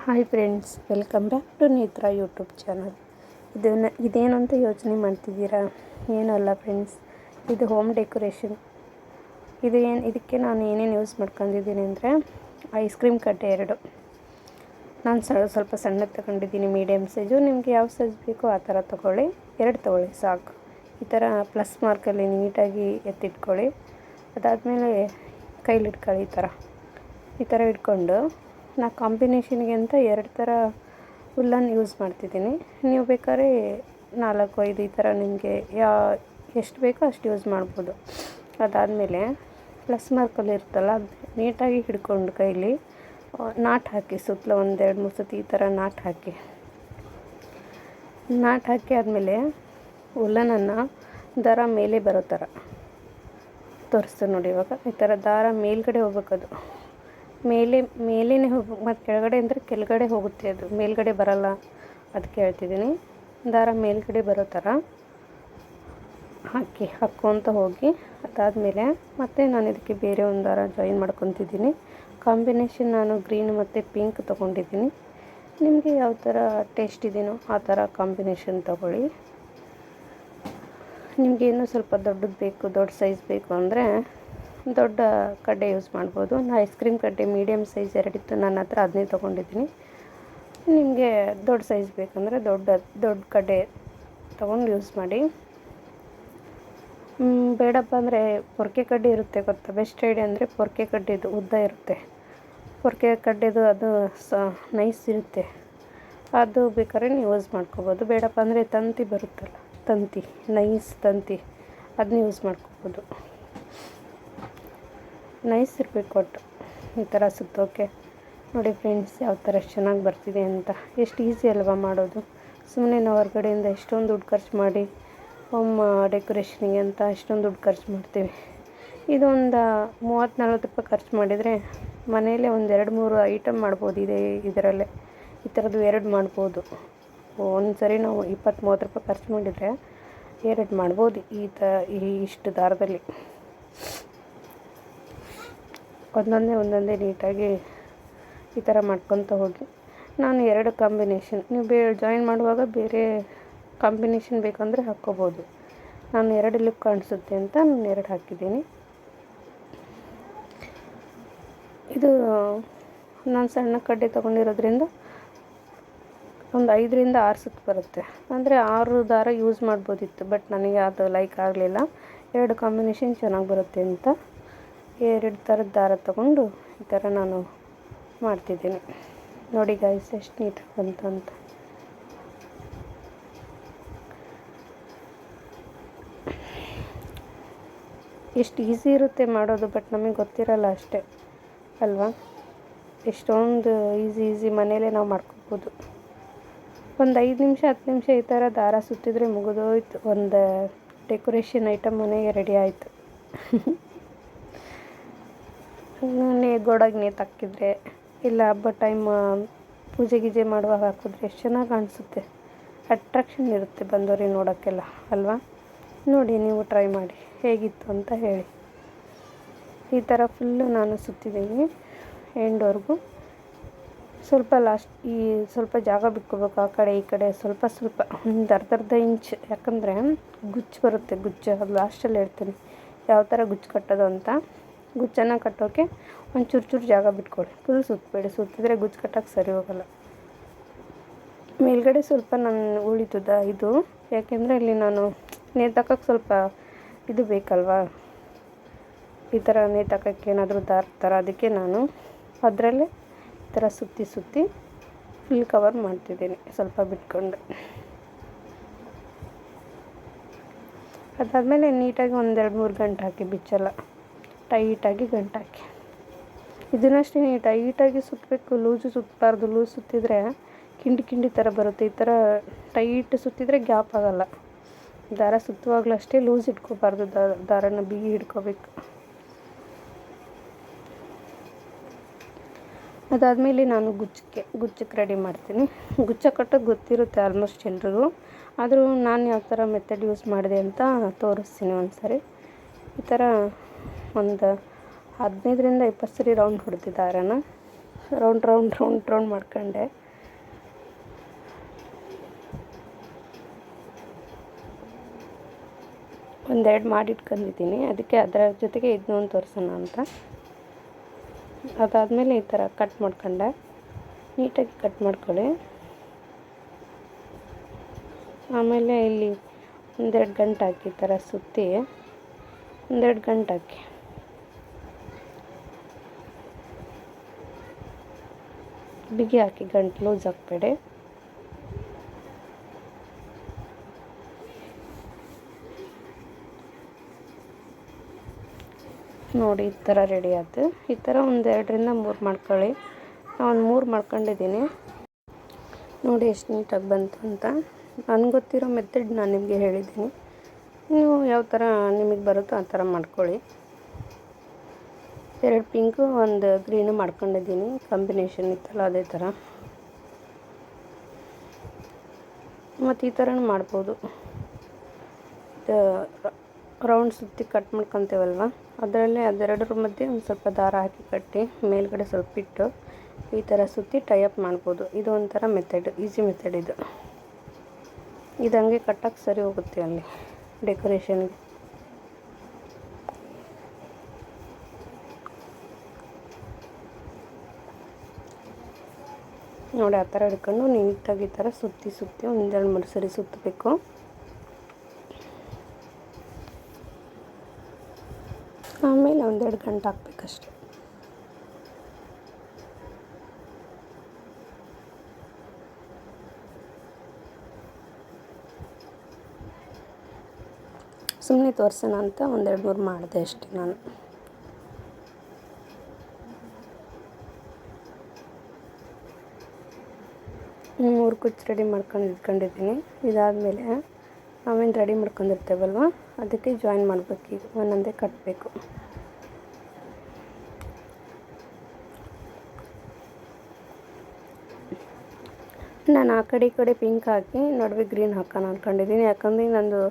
Hi friends, welcome back to Netra YouTube channel. ಇದೇನು ಅಂತ ಯೋಚನೆ ಮಾಡ್ತಿದ್ದೀರಾ? ಏನಲ್ಲ ಫ್ರೆಂಡ್ಸ್, ಇದು ಹೋಮ್ ಡೆಕೋರೇಷನ್. ಇದಕ್ಕೆ ನಾನು ಏನೇನು ಯೂಸ್ ಮಾಡ್ಕೊಂಡಿದ್ದೀನಿ ಅಂದರೆ, ಐಸ್ ಕ್ರೀಮ್ ಕಟ್ಟೆ 2 ನಾನು ಸ್ವಲ್ಪ ಸಣ್ಣದು ತೊಗೊಂಡಿದ್ದೀನಿ, ಮೀಡಿಯಮ್ ಸೈಜು. ನಿಮಗೆ ಯಾವ ಸೈಜ್ ಬೇಕೋ ಆ ಥರ ತೊಗೊಳ್ಳಿ. 2 ತೊಗೊಳ್ಳಿ ಸಾಕು. ಈ ಥರ ಪ್ಲಸ್ ಮಾರ್ಕಲ್ಲಿ ನೀಟಾಗಿ ಎತ್ತಿಟ್ಕೊಳ್ಳಿ. ಅದಾದಮೇಲೆ ಕೈಲಿಟ್ಕೊಳ್ಳಿ. ಈ ಥರ ಇಟ್ಕೊಂಡು ನಾ ಕಾಂಬಿನೇಷನ್ಗೆ ಅಂತ 2 ಥರ ಹುಲ್ಲನ್ನು ಯೂಸ್ ಮಾಡ್ತಿದ್ದೀನಿ. ನೀವು ಬೇಕಾದ್ರೆ 4-5 ಈ ಥರ ನಿಮಗೆ ಎಷ್ಟು ಬೇಕೋ ಅಷ್ಟು ಯೂಸ್ ಮಾಡ್ಬೋದು. ಅದಾದಮೇಲೆ ಪ್ಲಸ್ ಮಾರ್ಕಲ್ಲಿ ಇರುತ್ತಲ್ಲ, ಅದು ನೀಟಾಗಿ ಹಿಡ್ಕೊಂಡು ಕೈಲಿ ನಾಟ್ ಹಾಕಿ, ಸುತ್ತಲೂ 1-2-3 ಸತಿ ಈ ಥರ ನಾಟ್ ಹಾಕಿ ಆದಮೇಲೆ ಹುಲ್ಲನನ್ನು ದಾರ ಮೇಲೆ ಬರೋ ಥರ ತೋರಿಸ್ತು ನೋಡಿ. ಇವಾಗ ಈ ಥರ ದಾರ ಮೇಲ್ಗಡೆ ಹೋಗ್ಬೇಕದು, ಮೇಲೇ ಹೋಗ್ಬೇಕು. ಮತ್ತು ಕೆಳಗಡೆ ಅಂದರೆ ಕೆಳಗಡೆ ಹೋಗುತ್ತೆ, ಅದು ಮೇಲ್ಗಡೆ ಬರಲ್ಲ. ಅದಕ್ಕೆ ಹೇಳ್ತಿದ್ದೀನಿ, ದಾರ ಮೇಲ್ಗಡೆ ಬರೋ ಥರ ಹಾಕ್ಕೊತ ಹೋಗಿ. ಅದಾದಮೇಲೆ ಮತ್ತೆ ನಾನು ಇದಕ್ಕೆ ಬೇರೆ ಒಂದು ದಾರ ಜಾಯಿನ್ ಮಾಡ್ಕೊತಿದ್ದೀನಿ. ಕಾಂಬಿನೇಷನ್ ನಾನು ಗ್ರೀನ್ ಮತ್ತು ಪಿಂಕ್ ತೊಗೊಂಡಿದ್ದೀನಿ. ನಿಮಗೆ ಯಾವ ಥರ ಟೇಸ್ಟ್ ಇದೆಯೋ ಆ ಥರ ಕಾಂಬಿನೇಷನ್ ತೊಗೊಳ್ಳಿ. ನಿಮಗೇನು ಸ್ವಲ್ಪ ದೊಡ್ಡದು ಬೇಕು, ದೊಡ್ಡ ಸೈಜ್ ಬೇಕು ಅಂದರೆ ದೊಡ್ಡ ಕಡ್ಡೆ ಯೂಸ್ ಮಾಡ್ಬೋದು. ನಾನು ಐಸ್ ಕ್ರೀಮ್ ಕಡ್ಡೆ ಮೀಡಿಯಮ್ ಸೈಜ್ 2 ಇತ್ತು ನನ್ನ ಹತ್ರ, ಅದನ್ನೇ ತೊಗೊಂಡಿದ್ದೀನಿ. ನಿಮಗೆ ದೊಡ್ಡ ಸೈಜ್ ಬೇಕಂದರೆ ದೊಡ್ಡ ಕಡ್ಡೆ ತೊಗೊಂಡು ಯೂಸ್ ಮಾಡಿ. ಬೇಡಪ್ಪ ಅಂದರೆ ಪೊರ್ಕೆ ಕಡ್ಡೆ ಇರುತ್ತೆ ಗೊತ್ತಾ, ಬೆಸ್ಟ್ ಐಡಿಯಾ ಅಂದರೆ ಪೊರ್ಕೆ ಕಡ್ಡೆದು ಉದ್ದ ಇರುತ್ತೆ. ಪೊರ್ಕೆ ಕಡ್ಡೆದು ಅದು ನೈಸ್ ಇರುತ್ತೆ, ಅದು ಬೇಕಾದ್ರೆ ನೀವು ಯೂಸ್ ಮಾಡ್ಕೋಬೋದು. ಬೇಡಪ್ಪ ಅಂದರೆ ತಂತಿ ಬರುತ್ತಲ್ಲ, ನೈಸ್ ತಂತಿ, ಅದನ್ನ ಯೂಸ್ ಮಾಡ್ಕೋಬೋದು. ನೈಸ್ ಇರಬೇಕು ಒಟ್ಟು ಈ ಥರ ಸುತ್ತೋಕೆ. ನೋಡಿ ಫ್ರೆಂಡ್ಸ್, ಯಾವ ಥರ ಚೆನ್ನಾಗಿ ಬರ್ತಿದೆ ಅಂತ. ಎಷ್ಟು ಈಸಿ ಅಲ್ವಾ ಮಾಡೋದು. ಸುಮ್ಮನೆ ನಾವು ಹೊರಗಡೆಯಿಂದ ಎಷ್ಟೊಂದು ದುಡ್ಡು ಖರ್ಚು ಮಾಡಿ ಹೋಮ್ ಡೆಕೋರೇಷನಿಗೆ ಅಂತ ಎಷ್ಟೊಂದು ದುಡ್ಡು ಖರ್ಚು ಮಾಡ್ತೀವಿ. ಇದೊಂದು 30-40 ರೂಪಾಯಿ ಖರ್ಚು ಮಾಡಿದರೆ ಮನೆಯಲ್ಲೇ 1-2-3 ಐಟಮ್ ಮಾಡ್ಬೋದು. ಇದರಲ್ಲೇ ಈ ಥರದ್ದು 2 ಮಾಡ್ಬೋದು. ಒಂದು ಸರಿ ನಾವು 20-30 ರೂಪಾಯಿ ಖರ್ಚು ಮಾಡಿದರೆ 2 ಮಾಡ್ಬೋದು. ಇಷ್ಟು ದಾರದಲ್ಲಿ ಒಂದೊಂದೇ ನೀಟಾಗಿ ಈ ಥರ ಮಾಡ್ಕೊತ ಹೋಗಿ. ನಾನು 2 ಕಾಂಬಿನೇಷನ್, ನೀವು ಜಾಯಿನ್ ಮಾಡುವಾಗ ಬೇರೆ ಕಾಂಬಿನೇಷನ್ ಬೇಕಂದರೆ ಹಾಕ್ಕೋಬೋದು. ನಾನು 2 ಲುಕ್ ಕಾಣಿಸುತ್ತೆ ಅಂತ ನಾನು 2 ಹಾಕಿದ್ದೀನಿ. ಇದು ನಾನು ಸಣ್ಣ ಕಡ್ಡೆ ತೊಗೊಂಡಿರೋದ್ರಿಂದ ಒಂದು 5-6 ಸುತ್ತು ಬರುತ್ತೆ. ಅಂದರೆ 6 ದಾರ ಯೂಸ್ ಮಾಡ್ಬೋದಿತ್ತು, ಬಟ್ ನನಗೆ ಅದು ಲೈಕ್ ಆಗಲಿಲ್ಲ. 2 ಕಾಂಬಿನೇಷನ್ ಚೆನ್ನಾಗಿ ಬರುತ್ತೆ ಅಂತ 2 ಥರದ ದಾರ ತೊಗೊಂಡು ಈ ಥರ ನಾನು ಮಾಡ್ತಿದ್ದೀನಿ. ನೋಡಿ ಗೈಸ್, ಎಷ್ಟು ನೀಟಾಗಿ ಬಂತು ಅಂತ. ಎಷ್ಟು ಈಸಿ ಇರುತ್ತೆ ಮಾಡೋದು, ಬಟ್ ನಮಗೆ ಗೊತ್ತಿರಲ್ಲ ಅಷ್ಟೇ ಅಲ್ವಾ. ಎಷ್ಟೊಂದು ಈಸಿ ಮನೇಲೇ ನಾವು ಮಾಡ್ಕೋಬೋದು. ಒಂದು 5 ನಿಮಿಷ 10 ನಿಮಿಷ ಈ ಥರ ದಾರ ಸುತ್ತಿದ್ರೆ ಮುಗಿದೋಯ್ತು, ಒಂದು ಡೆಕೋರೇಷನ್ ಐಟಮ್ ಮನೆಗೆ ರೆಡಿ ಆಯಿತು. ಗೋಡೆಗೆ ನೇತು ಹಾಕಿದರೆ, ಇಲ್ಲ ಹಬ್ಬ ಟೈಮ್ ಪೂಜೆ ಗೀಜೆ ಮಾಡುವಾಗ ಹಾಕಿದ್ರೆ ಎಷ್ಟು ಚೆನ್ನಾಗಿ ಕಾಣಿಸುತ್ತೆ. ಅಟ್ರಾಕ್ಷನ್ ಇರುತ್ತೆ ಬಂದವ್ರಿಗೆ ನೋಡೋಕ್ಕೆಲ್ಲ ಅಲ್ವಾ. ನೋಡಿ, ನೀವು ಟ್ರೈ ಮಾಡಿ ಹೇಗಿತ್ತು ಅಂತ ಹೇಳಿ. ಈ ಥರ ಫುಲ್ಲು ನಾನು ಸುತ್ತಿದ್ದೀನಿ ಎಂಡ್ವರೆಗೂ. ಸ್ವಲ್ಪ ಸ್ವಲ್ಪ ಜಾಗ ಬಿಟ್ಕೋಬೇಕು, ಆ ಕಡೆ ಈ ಕಡೆ ಸ್ವಲ್ಪ ಒಂದು ಅರ್ಧ ಇಂಚ್, ಯಾಕಂದರೆ ಗುಚ್ಚು ಬರುತ್ತೆ. ಅದು ಲಾಸ್ಟಲ್ಲಿ ಹೇಳ್ತೀನಿ ಯಾವ ಥರ ಗುಚ್ಚು ಕಟ್ಟೋದು ಅಂತ. ಗುಚ್ಚನ್ನು ಕಟ್ಟೋಕ್ಕೆ ಒಂದು ಚೂರು ಜಾಗ ಬಿಟ್ಕೊಳ್ಳಿ, ಫುಲ್ ಸುತ್ತಬೇಡಿ. ಸುತ್ತಿದ್ರೆ ಗುಚ್ಚು ಕಟ್ಟೋಕ್ಕೆ ಸರಿ ಹೋಗಲ್ಲ. ಮೇಲ್ಗಡೆ ಸ್ವಲ್ಪ ನಾನು ಉಳಿತದ ಇದು, ಯಾಕೆಂದರೆ ಇಲ್ಲಿ ನಾನು ನೇತಾಕೋಕ್ಕೆ ಸ್ವಲ್ಪ ಇದು ಬೇಕಲ್ವಾ, ಈ ಥರ ನೇತಾಕೋಕ್ಕೆ ಏನಾದರೂ ದಾರ ಥರ. ಅದಕ್ಕೆ ನಾನು ಅದರಲ್ಲೇ ಈ ಥರ ಸುತ್ತಿ ಫುಲ್ ಕವರ್ ಮಾಡ್ತಿದ್ದೀನಿ, ಸ್ವಲ್ಪ ಬಿಟ್ಕೊಂಡು. ಅದಾದಮೇಲೆ ನೀಟಾಗಿ 1-2-3 ಗಂಟೆ ಹಾಕಿ, ಬಿಚ್ಚಲ್ಲ, ಟೈಟಾಗಿ ಗಂಟು ಹಾಕಿ. ಇದನ್ನಷ್ಟೇ ಟೈಟಾಗಿ ಸುತ್ತಬೇಕು, ಲೂಸು ಸುತ್ತಬಾರ್ದು. ಲೂಸ್ ಸುತ್ತಿದರೆ ಕಿಂಡಿ ಥರ ಬರುತ್ತೆ. ಈ ಥರ ಟೈಟ್ ಸುತ್ತಿದರೆ ಗ್ಯಾಪ್ ಆಗೋಲ್ಲ. ದಾರ ಸುತ್ತುವಾಗಲೂ ಅಷ್ಟೇ ಲೂಸ್ ಇಟ್ಕೋಬಾರ್ದು, ದಾರನ ಬಿಗಿ ಹಿಡ್ಕೋಬೇಕು. ಅದಾದಮೇಲೆ ನಾನು ಗುಚ್ಚಕ್ಕೆ ರೆಡಿ ಮಾಡ್ತೀನಿ. ಗುಚ್ಚ ಕಟ್ಟೋದು ಗೊತ್ತಿರುತ್ತೆ ಆಲ್ಮೋಸ್ಟ್ ಎಲ್ರಿಗೂ, ಆದರೂ ನಾನು ಯಾವ ಥರ ಮೆಥಡ್ ಯೂಸ್ ಮಾಡಿದೆ ಅಂತ ತೋರಿಸ್ತೀನಿ ಒಂದು ಸರಿ. ಈ ಥರ ಒಂದು 15-20 ಸರಿ ರೌಂಡ್ ಹೊಡೆದು ದಾರನ ರೌಂಡ್ ಮಾಡ್ಕೊಂಡೆ. ಒಂದೆರಡು ಮಾಡಿಟ್ಕೊಂಡಿದ್ದೀನಿ, ಅದಕ್ಕೆ ಅದರ ಜೊತೆಗೆ ಇದನ್ನೊಂದು ತೋರಿಸೋಣ ಅಂತ. ಅದಾದಮೇಲೆ ಈ ಥರ ಕಟ್ ಮಾಡ್ಕೊಂಡೆ. ನೀಟಾಗಿ ಕಟ್ ಮಾಡ್ಕೊಳ್ಳಿ. ಆಮೇಲೆ ಇಲ್ಲಿ ಒಂದೆರಡು ಗಂಟು ಹಾಕಿ ಈ ಥರ ಸುತ್ತಿ ಒಂದೆರಡು ಗಂಟು ಹಾಕಿ. ಬಿಗಿ ಹಾಕಿ, ಗಂಟು ಲೂಸ್ ಹಾಕಬೇಡಿ. ನೋಡಿ ಈ ಥರ ರೆಡಿ ಆಯ್ತು. ಈ ಥರ ಒಂದು 2-3 ಮಾಡ್ಕೊಳ್ಳಿ. ನಾನು 3 ಮಾಡ್ಕೊಂಡಿದ್ದೀನಿ. ನೋಡಿ ಎಷ್ಟು ನೀಟಾಗಿ ಬಂತು ಅಂತ. ನನಗೆ ಗೊತ್ತಿರೋ ಮೆಥಡ್ ನಾನು ನಿಮಗೆ ಹೇಳಿದ್ದೀನಿ. ನೀವು ಯಾವ ಥರ ನಿಮಗೆ ಬರುತ್ತೋ ಆ ಥರ ಮಾಡ್ಕೊಳ್ಳಿ. 2 ಪಿಂಕು 1 ಗ್ರೀನು ಮಾಡ್ಕೊಂಡಿದ್ದೀನಿ. ಕಾಂಬಿನೇಷನ್ ಇತ್ತಲ್ಲ ಅದೇ ಥರ. ಮತ್ತು ಈ ಥರನೂ ಮಾಡ್ಬೋದು. ರೌಂಡ್ ಸುತ್ತಿ ಕಟ್ ಮಾಡ್ಕೊತೀವಲ್ವ, ಅದರಲ್ಲೇ ಅದೆರಡರ ಮಧ್ಯೆ ಒಂದು ಸ್ವಲ್ಪ ದಾರ ಹಾಕಿ ಕಟ್ಟಿ ಮೇಲ್ಗಡೆ ಸ್ವಲ್ಪ ಇಟ್ಟು ಈ ಥರ ಸುತ್ತಿ ಟೈಅಪ್ ಮಾಡ್ಬೋದು. ಇದು ಒಂಥರ ಮೆಥಡ್, ಈಸಿ ಮೆಥಡ್ ಇದು. ಇದು ಹಂಗೆ ಕಟ್ಟಕ್ಕೆ ಸರಿ ಹೋಗುತ್ತೆ ಅಲ್ಲಿ ಡೆಕೋರೇಷನ್ಗೆ. ನೋಡಿ ಆ ಥರ ಹಿಡ್ಕೊಂಡು ನೀಟಾಗಿ ಈ ಥರ ಸುತ್ತಿ 1-2-3 ಸರಿ ಸುತ್ತಬೇಕು. ಆಮೇಲೆ 1-2 ಗಂಟೆ ಹಾಕಬೇಕಷ್ಟೆ. ಸುಮ್ಮನೆ ತೋರಿಸೋಣ ಅಂತ 1-2-3 ಮಾಡಿದೆ ಅಷ್ಟೇ ನಾನು. ಮೂರು ಕುಚ್ಚು ರೆಡಿ ಮಾಡ್ಕೊಂಡು ಇಟ್ಕೊಂಡಿದ್ದೀನಿ. ಇದಾದಮೇಲೆ ನಾವೇನು ರೆಡಿ ಮಾಡ್ಕೊಂಡಿರ್ತೇವಲ್ವ ಅದಕ್ಕೆ ಜಾಯಿನ್ ಮಾಡಬೇಕು. ಈಗ ಒಂದೊಂದೇ ಕಟ್ಟಬೇಕು. ನಾನು ಆ ಕಡೆ ಈ ಕಡೆ ಪಿಂಕ್ ಹಾಕಿ ನಡುವೆ ಗ್ರೀನ್ ಹಾಕೋಣ ಅಂದ್ಕೊಂಡಿದ್ದೀನಿ. ಯಾಕಂದರೆ ನಂದು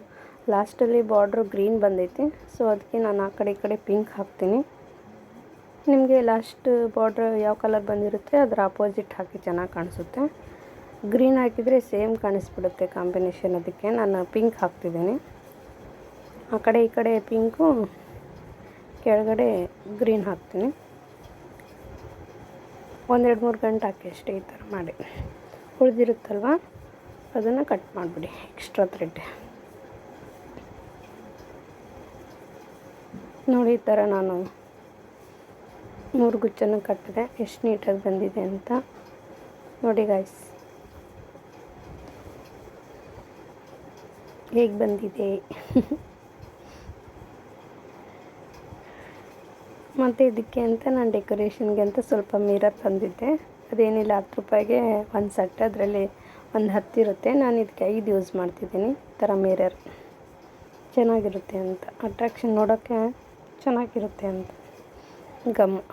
ಲಾಸ್ಟಲ್ಲಿ ಬಾರ್ಡ್ರು ಗ್ರೀನ್ ಬಂದೈತಿ. ಸೊ ಅದಕ್ಕೆ ನಾನು ಆ ಕಡೆ ಈ ಕಡೆ ಪಿಂಕ್ ಹಾಕ್ತೀನಿ. ನಿಮಗೆ ಲಾಸ್ಟ್ ಬಾರ್ಡ್ರ್ ಯಾವ ಕಲರ್ ಬಂದಿರುತ್ತೆ ಅದರ ಅಪೋಸಿಟ್ ಹಾಕಿ ಚೆನ್ನಾಗಿ ಕಾಣಿಸುತ್ತೆ. ಗ್ರೀನ್ ಹಾಕಿದರೆ ಸೇಮ್ ಕಾಣಿಸ್ಬಿಡುತ್ತೆ ಕಾಂಬಿನೇಷನ್. ಅದಕ್ಕೆ ನಾನು ಪಿಂಕ್ ಹಾಕ್ತಿದ್ದೀನಿ. ಆ ಕಡೆ ಈ ಕಡೆ ಪಿಂಕು, ಕೆಳಗಡೆ ಗ್ರೀನ್ ಹಾಕ್ತೀನಿ. 1-2-3 ಗಂಟೆ ಹಾಕಿ ಅಷ್ಟೇ. ಈ ಥರ ಮಾಡಿ ಉಳಿದಿರುತ್ತಲ್ವ ಅದನ್ನು ಕಟ್ ಮಾಡಿಬಿಡಿ, ಎಕ್ಸ್ಟ್ರಾ ಥ್ರೆಡ್. ನೋಡಿ ಈ ಥರ ನಾನು 3 ಗುಚ್ಚನ್ನು ಕಟ್ಟಿದೆ. ಎಷ್ಟು ನೀಟಾಗಿ ಬಂದಿದೆ ಅಂತ ನೋಡಿ ಗಾಯ್ಸ್, ಹೇಗೆ ಬಂದಿದೆ. ಮತ್ತು ಇದಕ್ಕೆ ಅಂತ ನಾನು ಡೆಕೋರೇಷನ್ಗೆ ಅಂತ ಸ್ವಲ್ಪ ಮಿರರ್ ತಂದಿದ್ದೆ. ಅದೇನಿಲ್ಲ 10 ರೂಪಾಯಿಗೆ ಒಂದು ಸೆಟ್. ಅದರಲ್ಲಿ ಒಂದು 10 ಇರುತ್ತೆ. ನಾನು ಇದಕ್ಕೆ 5 ಯೂಸ್ ಮಾಡ್ತಿದ್ದೀನಿ. ಈ ಥರ ಮಿರರ್ ಚೆನ್ನಾಗಿರುತ್ತೆ ಅಂತ, ಅಟ್ರಾಕ್ಷನ್ ನೋಡೋಕ್ಕೆ ಚೆನ್ನಾಗಿರುತ್ತೆ ಅಂತ.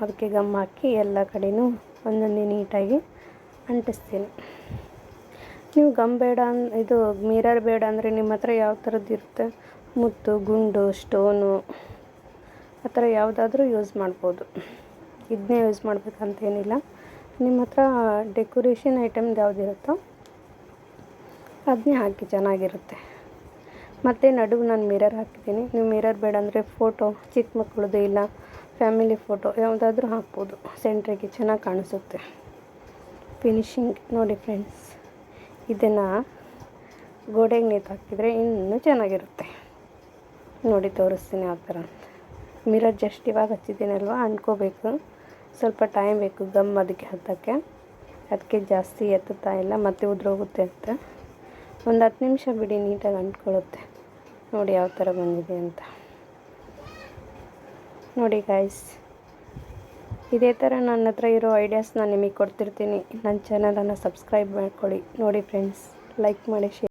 ಅದಕ್ಕೆ ಗಮ್ ಹಾಕಿ ಎಲ್ಲ ಕಡೆಯೂ ಒಂದೊಂದೇ ನೀಟಾಗಿ ಅಂಟಿಸ್ತೀನಿ. ನೀವು ಗಮ್ ಬೇಡ ಇದು ಮಿರರ್ ಬೇಡ ಅಂದರೆ ನಿಮ್ಮ ಹತ್ರ ಯಾವ ಥರದ್ದು ಇರುತ್ತೆ, ಮುತ್ತು, ಗುಂಡು, ಸ್ಟೋನು ಆ ಥರ ಯಾವುದಾದ್ರೂ ಯೂಸ್ ಮಾಡ್ಬೋದು. ಇದನ್ನೇ ಯೂಸ್ ಮಾಡಬೇಕಂತೇನಿಲ್ಲ. ನಿಮ್ಮ ಹತ್ರ ಡೆಕೋರೇಷನ್ ಐಟಮ್ದು ಯಾವುದಿರುತ್ತೋ ಅದನ್ನೇ ಹಾಕಿ ಚೆನ್ನಾಗಿರುತ್ತೆ. ಮತ್ತು ನಡುವೆ ನಾನು ಮಿರರ್ ಹಾಕಿದ್ದೀನಿ. ನೀವು ಮಿರರ್ ಬೇಡ ಅಂದರೆ ಫೋಟೋ, ಚಿಕ್ಕ ಮಕ್ಕಳದು ಇಲ್ಲ ಫ್ಯಾಮಿಲಿ ಫೋಟೋ ಯಾವುದಾದ್ರೂ ಹಾಕ್ಬೋದು. ಸೆಂಟ್ರಿಗೆ ಚೆನ್ನಾಗಿ ಕಾಣಿಸುತ್ತೆ ಫಿನಿಶಿಂಗ್. ನೋಡಿ ಫ್ರೆಂಡ್ಸ್, ಇದನ್ನು ಗೋಡೆಗೆ ನೇತು ಹಾಕಿದರೆ ಇನ್ನೂ ಚೆನ್ನಾಗಿರುತ್ತೆ. ನೋಡಿ ತೋರಿಸ್ತೀನಿ ಯಾವ ಥರ ಅಂತ. ಮಿರರ್ ಜಸ್ಟ್ ಇವಾಗ ಹಚ್ಚಿದ್ದೀನಲ್ವ, ಅಂಟ್ಕೋಬೇಕು, ಸ್ವಲ್ಪ ಟೈಮ್ ಬೇಕು ಗಮ್ ಅದಕ್ಕೆ ಹತ್ತೋಕ್ಕೆ. ಅದಕ್ಕೆ ಜಾಸ್ತಿ ಎತ್ತುತ್ತಾ ಇಲ್ಲ, ಮತ್ತೆ ಉದ್ರೋಗುತ್ತೆ ಅಂತ. ಒಂದು 10 ನಿಮಿಷ ಬಿಡಿ, ನೀಟಾಗಿ ಅಂಟ್ಕೊಳ್ಳುತ್ತೆ. ನೋಡಿ ಯಾವ ಥರ ಬಂದಿದೆ ಅಂತ. ನೋಡಿ ಗಾಯ್ಸ್, ಇದೇ ಥರ ನನ್ನ ಹತ್ರ ಇರೋ ಐಡಿಯಾಸ್ ನಾನು ನಿಮಗೆ ಕೊಡ್ತಿರ್ತೀನಿ. ನನ್ನ ಚಾನಲನ್ನು ಸಬ್ಸ್ಕ್ರೈಬ್ ಮಾಡ್ಕೊಳ್ಳಿ. ನೋಡಿ ಫ್ರೆಂಡ್ಸ್, ಲೈಕ್ ಮಾಡಿ, ಶೇರ್